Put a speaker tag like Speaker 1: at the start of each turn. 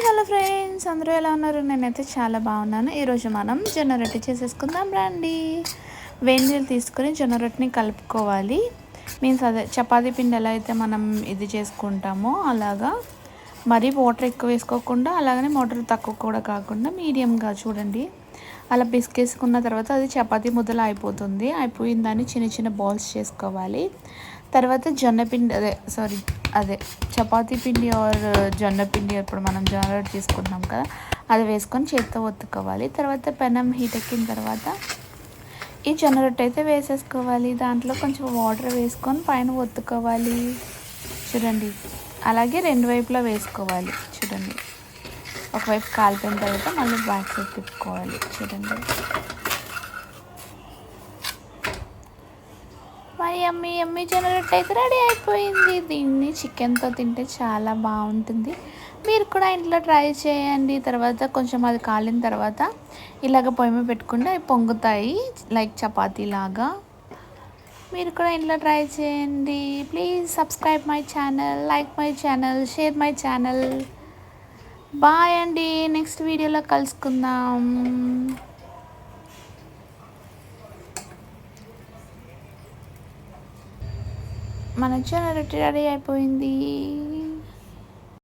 Speaker 1: Hello friends, అందరూ ఎలా ఉన్నారు? నేనైతే చాలా బాగున్నాను. ఈరోజు మనం జొన్న రొట్టె చేసేసుకుందాం రండి. వేడి నీళ్ళు తీసుకొని జొన్న రొట్టెని కలుపుకోవాలి. మీన్స్ అదే చపాతీ పిండి ఎలా అయితే మనం ఇది చేసుకుంటామో అలాగా. మరీ వాటర్ ఎక్కువ వేసుకోకుండా, అలాగనే వాటర్ తక్కువ కూడా కాకుండా మీడియంగా చూడండి. అలా పిసికేసుకున్న తర్వాత అది చపాతీ ముద్దలా అయిపోతుంది. అయిపోయిన దాన్ని చిన్న చిన్న బాల్స్ చేసుకోవాలి. తర్వాత జొన్నపిండి అదే చపాతీ పిండి ఆర్ జొన్న పిండి ఇప్పుడు మనం జొన్న రొట్టె తీసుకుంటున్నాం కదా, అది వేసుకొని చేతితో ఒత్తుకోవాలి. తర్వాత పెనం హీట్ ఎక్కిన తర్వాత ఈ జొన్న రొట్టె అయితే వేసేసుకోవాలి. దాంట్లో కొంచెం వాటర్ వేసుకొని పైన ఒత్తుకోవాలి. చూడండి, అలాగే రెండు వైపులా వేసుకోవాలి. చూడండి, ఒకవైపు కాలిపోయిన తర్వాత మళ్ళీ బ్యాక్ సైడ్ తిప్పుకోవాలి. చూడండి, మరి యమ్మీ జొన్న రొట్టె అయితే రెడీ అయిపోయింది. దీన్ని చికెన్తో తింటే చాలా బాగుంటుంది. మీరు కూడా ఇంట్లో ట్రై చేయండి. తర్వాత కొంచెం అది కాలిన తర్వాత ఇలాగ పొయ్యి మీద పెట్టుకుంటే అవి పొంగుతాయి, లైక్ చపాతీ లాగా. మీరు కూడా ఇంట్లో ట్రై చేయండి. Please subscribe my channel, like my channel, share my channel. Bye అండి, నెక్స్ట్ వీడియోలో కలుసుకుందాం. మన జొన్న రొట్టె రెడీ అయిపోయింది.